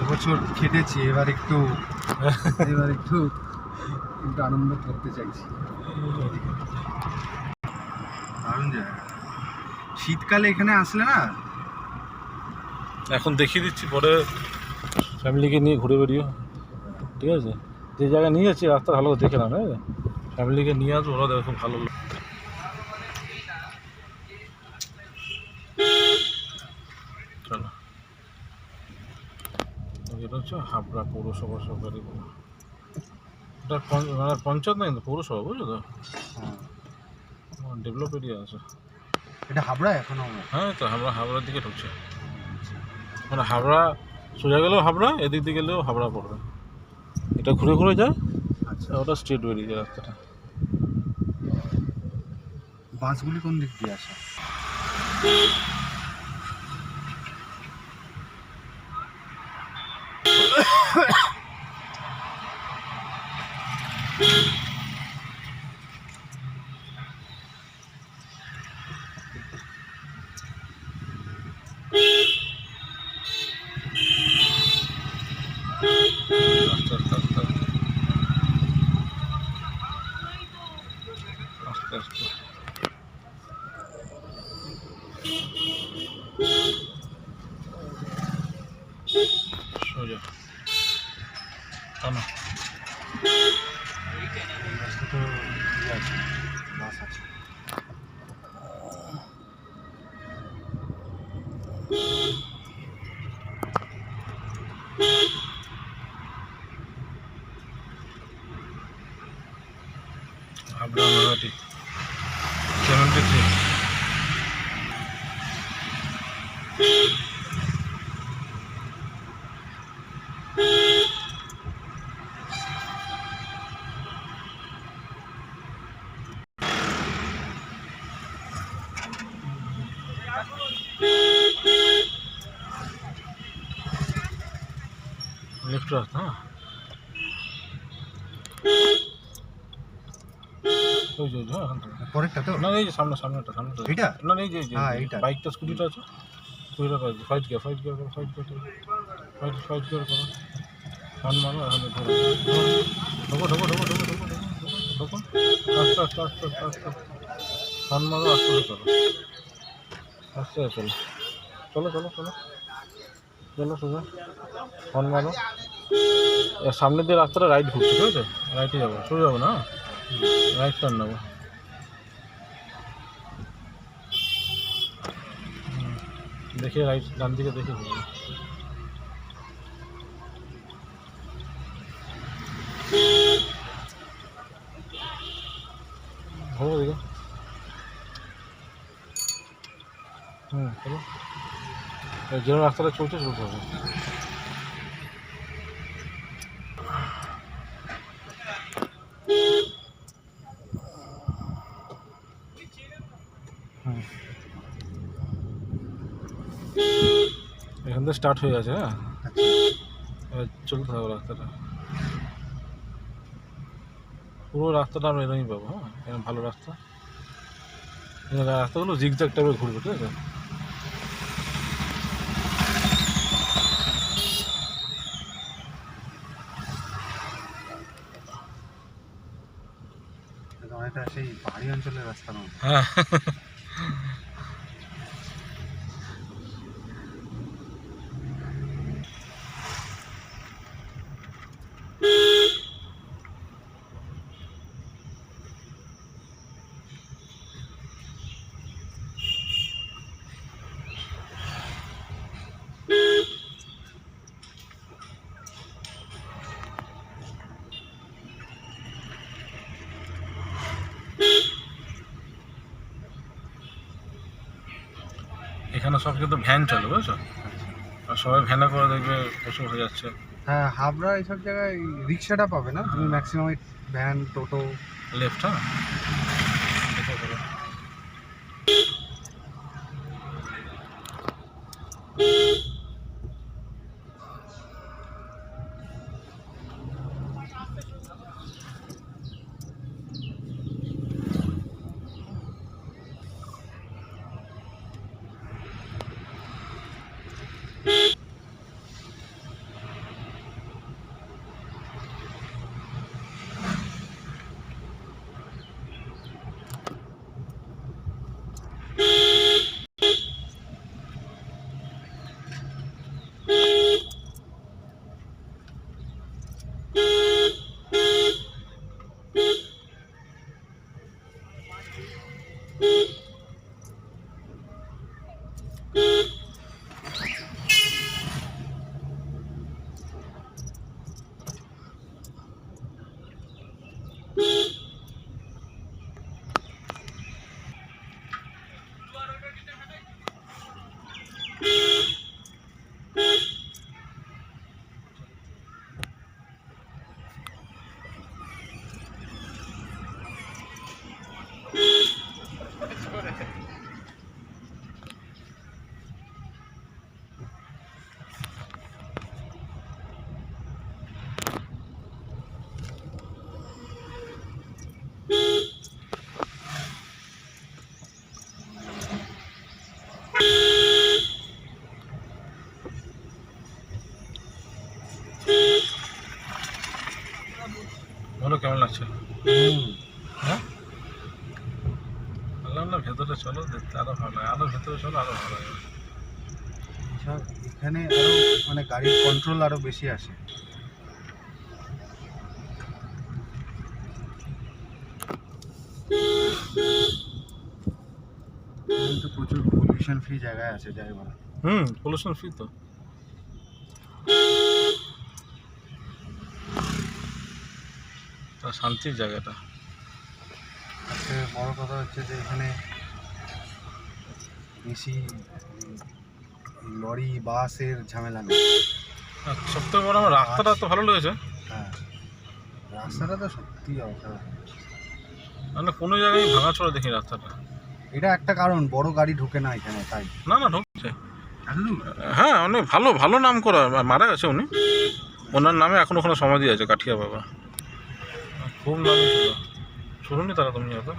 বছর খেটেছি, এবার একটু আনন্দ করতে চাইছি। দারুণ জায়গা। শীতকালে এখানে আসলে না, এখন দেখিয়ে দিচ্ছি, পরে ফ্যামিলিকে নিয়ে ঘুরে বেরিও, ঠিক আছে? যে জায়গায় নিয়ে যাচ্ছি রাস্তা ভালো দেখে না, হ্যাঁ, ফ্যামিলিকে নিয়ে আসবো, ওরা দেখো খুব ভালো। চলো, এটা হচ্ছে হাবড়া পৌরসভা সরকারি, এটা মানে পঞ্চায়েত না কিন্তু পৌরসভা, বুঝলো তো? ডেভেলপ এরিয়া আছে এটা হাবড়া এখনো। হ্যাঁ, তো হাবড়ার দিকে ঢুকছে, মানে হাবড়া সোজা গেলেও হাবড়া, এদিক দিয়ে গেলেও হাবড়া পড়বে, এটা ঘুরে ঘুরে যায়। আচ্ছা, ওটা স্ট্রেট বেরিয়ে যায় রাস্তাটা। বাসগুলি কোন দিক দিয়ে আসে? আস্তে আস্তে আস্তে আস্তে আস্তে সোজা টানো। রাস্তা তো আছে, বাস আছে। হাবড়া নৈহাটি 73। লেফট রাস্তা, হ্যাঁ, ওই যে হ্যাঁ, পরেরটা তো না এই যে সামনেটা এটা? না, এই যে হ্যাঁ, এইটা। বাইকটা স্কুটিটা আছে, স্কুটিটা আছে, ফাইট গিয়ার করো, ফাইট গিয়ার করো, হর্ন মারো, এখন ঢোকো, আস্তে হর্ন মারো, আস্তে চলো, আস্তে চলো সোজা, হর্ন মারো। সামনের দিয়ে রাস্তাটা রাইট ঘুরছে, ঠিক আছে? রাইটে যাবো, সোজা যাবো না, রাইট টার্ন নেবো। দেখে রাইট, ডান দিকে দেখে ঘুরবো। ঘুরবো দিকে, চলো, যেরকম রাস্তাটা চলতে হবে। এখান থেকে স্টার্ট হয়ে গেছে, হ্যাঁ, এবার চলতে থাকবো রাস্তাটা, পুরো রাস্তাটা আমরা এরকমই পাবো। হ্যাঁ, এরকম ভালো রাস্তা, রাস্তাগুলো জিগজ্যাগ টাইপের ঘুরবে, ঠিক আছে? অনেকটা সেই পাহাড়ি অঞ্চলের রাস্তা না? হ্যাঁ, এখানে সব কিন্তু ভ্যান চলে, বুঝছো? আর সবাই ভ্যানে করে দেখবে বসে যাচ্ছে। হ্যাঁ, হাবড়া এইসব জায়গায় রিক্সাটা পাবে না তুমি, ম্যাক্সিমাম ভ্যান, টোটো। লেফট, হ্যাঁ, করে। বলো কেমন লাগছে? হ্যাঁ, বললাম না ভেতরে চলো, দেখতে আরো ভালো লাগে, আরো ভেতরে চলো আরো ভালো লাগে। এখানে আরো মানে গাড়ির কন্ট্রোল আরো বেশি আসে। কিন্তু প্রচুর পলিউশন ফ্রি জায়গায় আছে যাই বলা। পলিউশন ফ্রি তো। শান্তির জায়গাটা। সবচেয়ে বড় কথা হচ্ছে যে এখানে বেশি লরি বাসের ঝামেলা নেই। সবথেকে বড় আমার রাস্তাটা তো ভালো লেগেছে। হ্যাঁ, রাস্তাটা তো সত্যি অসাধারণ। মানে কোনো জায়গায় ভাঙাচোরা দেখি রাস্তাটা। এটা একটা কারণ, বড় গাড়ি ঢুকে না এখানে তাই। না না, ঢুকছে। হ্যাঁ, অনেক ভালো ভালো নাম করা, মারা গেছে উনি, ওনার নামে এখন ওখানে সমাধি আছে কাঠিয়া বাবা, খুব নাম ছিল। শুনুনি তারা তুমি হয়তো।